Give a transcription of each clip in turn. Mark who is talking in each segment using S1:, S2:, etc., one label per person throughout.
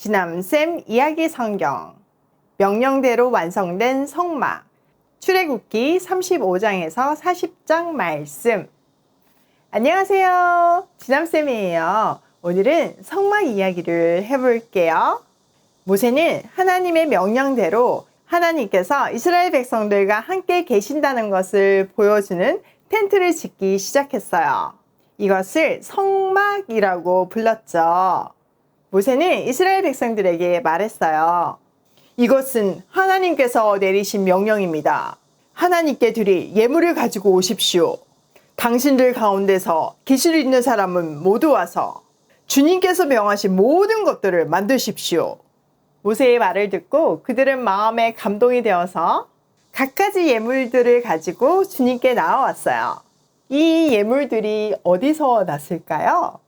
S1: 지남쌤 이야기 성경, 명령대로 완성된 성막, 출애굽기 35장에서 40장 말씀. 안녕하세요, 지남쌤이에요. 오늘은 성막 이야기를 해볼게요. 모세는 하나님의 명령대로 하나님께서 이스라엘 백성들과 함께 계신다는 것을 보여주는 텐트를 짓기 시작했어요. 이것을 성막이라고 불렀죠. 모세는 이스라엘 백성들에게 말했어요. 이것은 하나님께서 내리신 명령입니다. 하나님께 드릴 예물을 가지고 오십시오. 당신들 가운데서 기술 있는 사람은 모두 와서 주님께서 명하신 모든 것들을 만드십시오. 모세의 말을 듣고 그들은 마음에 감동이 되어서 갖가지 예물들을 가지고 주님께 나아왔어요. 이 예물들이 어디서 났을까요?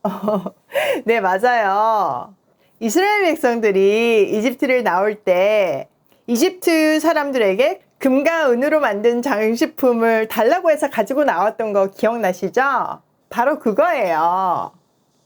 S1: 네, 맞아요. 이스라엘 백성들이 이집트를 나올 때 이집트 사람들에게 금과 은으로 만든 장식품을 달라고 해서 가지고 나왔던 거 기억나시죠? 바로 그거예요.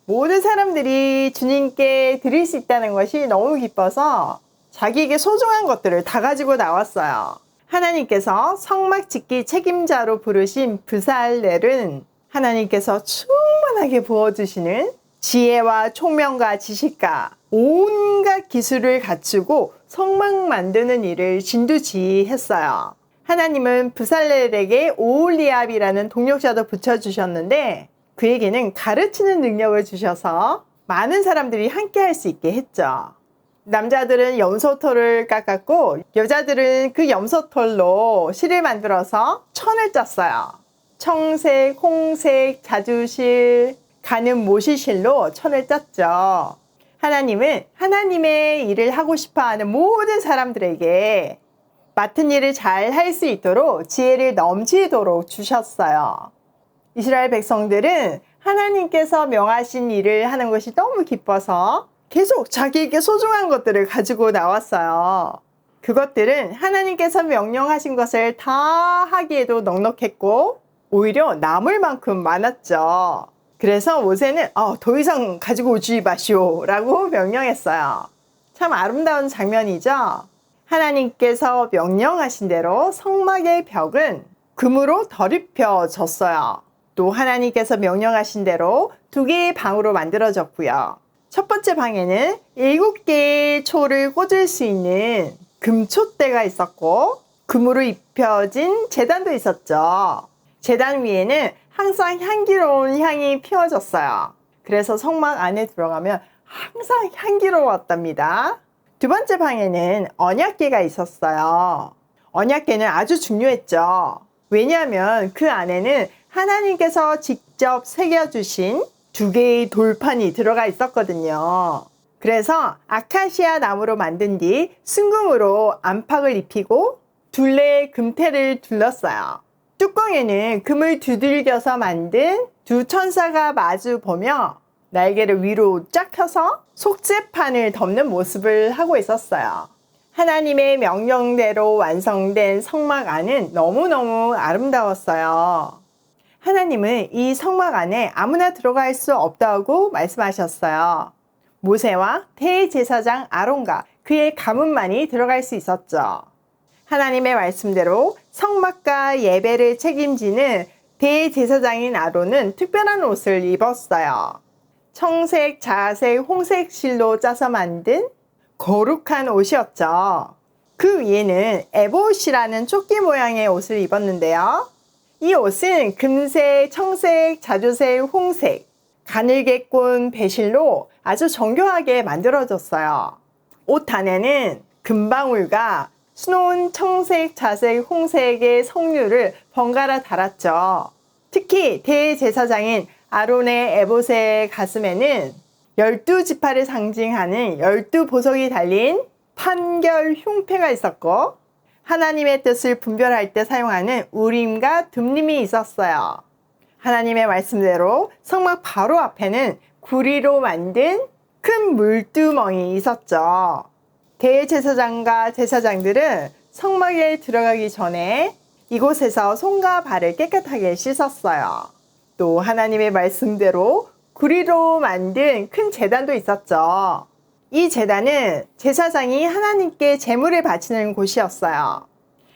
S1: 모든 사람들이 주님께 드릴 수 있다는 것이 너무 기뻐서 자기에게 소중한 것들을 다 가지고 나왔어요. 하나님께서 성막 짓기 책임자로 부르신 브살렐은 하나님께서 충만하게 부어주시는 지혜와 총명과 지식과 온갖 기술을 갖추고 성막 만드는 일을 진두지휘했어요. 하나님은 브살렐에게 오홀리압이라는 동력자도 붙여주셨는데 그에게는 가르치는 능력을 주셔서 많은 사람들이 함께 할 수 있게 했죠. 남자들은 염소털을 깎았고 여자들은 그 염소털로 실을 만들어서 천을 짰어요. 청색, 홍색, 자주실, 가는 모시실로 천을 짰죠. 하나님은 하나님의 일을 하고 싶어하는 모든 사람들에게 맡은 일을 잘 할 수 있도록 지혜를 넘치도록 주셨어요. 이스라엘 백성들은 하나님께서 명하신 일을 하는 것이 너무 기뻐서 계속 자기에게 소중한 것들을 가지고 나왔어요. 그것들은 하나님께서 명령하신 것을 다 하기에도 넉넉했고 오히려 남을 만큼 많았죠. 그래서 모세는 더 이상 가지고 오지 마시오 라고 명령했어요. 참 아름다운 장면이죠. 하나님께서 명령하신 대로 성막의 벽은 금으로 덧입혀졌어요. 또 하나님께서 명령하신 대로 2개의 방으로 만들어졌고요. 첫 번째 방에는 7개의 초를 꽂을 수 있는 금촛대가 있었고 금으로 입혀진 제단도 있었죠. 제단 위에는 항상 향기로운 향이 피워졌어요. 그래서 성막 안에 들어가면 항상 향기로웠답니다. 두 번째 방에는 언약궤가 있었어요. 언약궤는 아주 중요했죠. 왜냐하면 그 안에는 하나님께서 직접 새겨주신 2개의 돌판이 들어가 있었거든요. 그래서 아카시아 나무로 만든 뒤 순금으로 안팎을 입히고 둘레의 금테를 둘렀어요. 뚜껑에는 금을 두들겨서 만든 2 천사가 마주 보며 날개를 위로 쫙 펴서 속죄판을 덮는 모습을 하고 있었어요. 하나님의 명령대로 완성된 성막 안은 너무너무 아름다웠어요. 하나님은 이 성막 안에 아무나 들어갈 수 없다고 말씀하셨어요. 모세와 대제사장 아론과 그의 가문만이 들어갈 수 있었죠. 하나님의 말씀대로 성막과 예배를 책임지는 대제사장인 아론은 특별한 옷을 입었어요. 청색, 자색, 홍색 실로 짜서 만든 거룩한 옷이었죠. 그 위에는 에봇이라는 조끼 모양의 옷을 입었는데요. 이 옷은 금색, 청색, 자주색, 홍색, 가늘게 꼰 배실로 아주 정교하게 만들어졌어요. 옷 안에는 금방울과 수놓은 청색, 자색, 홍색의 석류를 번갈아 달았죠. 특히 대제사장인 아론의 에봇의 가슴에는 12지파를 상징하는 12보석이 달린 판결 흉패가 있었고 하나님의 뜻을 분별할 때 사용하는 우림과 둠림이 있었어요. 하나님의 말씀대로 성막 바로 앞에는 구리로 만든 큰 물두멍이 있었죠. 대제사장과 제사장들은 성막에 들어가기 전에 이곳에서 손과 발을 깨끗하게 씻었어요. 또 하나님의 말씀대로 구리로 만든 큰 제단도 있었죠. 이 제단은 제사장이 하나님께 제물을 바치는 곳이었어요.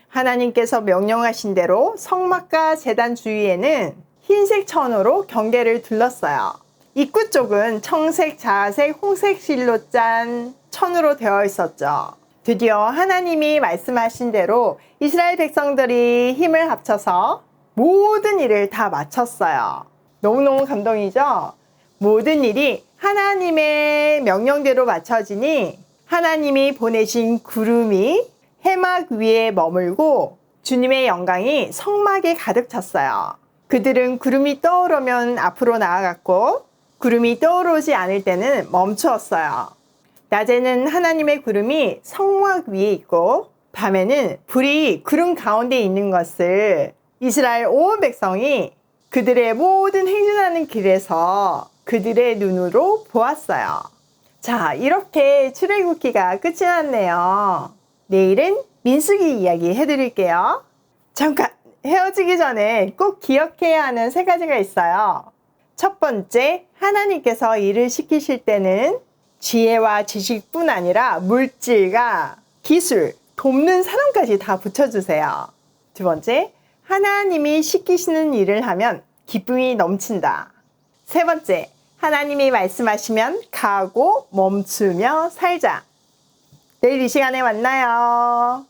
S1: 하나님께서 명령하신 대로 성막과 제단 주위에는 흰색 천으로 경계를 둘렀어요. 입구 쪽은 청색, 자색, 홍색 실로 짠 천으로 되어 있었죠. 드디어 하나님이 말씀하신 대로 이스라엘 백성들이 힘을 합쳐서 모든 일을 다 마쳤어요. 너무너무 감동이죠? 모든 일이 하나님의 명령대로 마쳐지니 하나님이 보내신 구름이 해막 위에 머물고 주님의 영광이 성막에 가득 찼어요. 그들은 구름이 떠오르면 앞으로 나아갔고 구름이 떠오르지 않을 때는 멈추었어요. 낮에는 하나님의 구름이 성막 위에 있고 밤에는 불이 구름 가운데 있는 것을 이스라엘 온 백성이 그들의 모든 행진하는 길에서 그들의 눈으로 보았어요. 자, 이렇게 출애굽기가 끝이 났네요. 내일은 민수기 이야기 해드릴게요. 잠깐! 헤어지기 전에 꼭 기억해야 하는 3가지가 있어요. 첫 번째, 하나님께서 일을 시키실 때는 지혜와 지식뿐 아니라 물질과 기술, 돕는 사람까지 다 붙여주세요. 두 번째, 하나님이 시키시는 일을 하면 기쁨이 넘친다. 세 번째, 하나님이 말씀하시면 가고 멈추며 살자. 내일 이 시간에 만나요.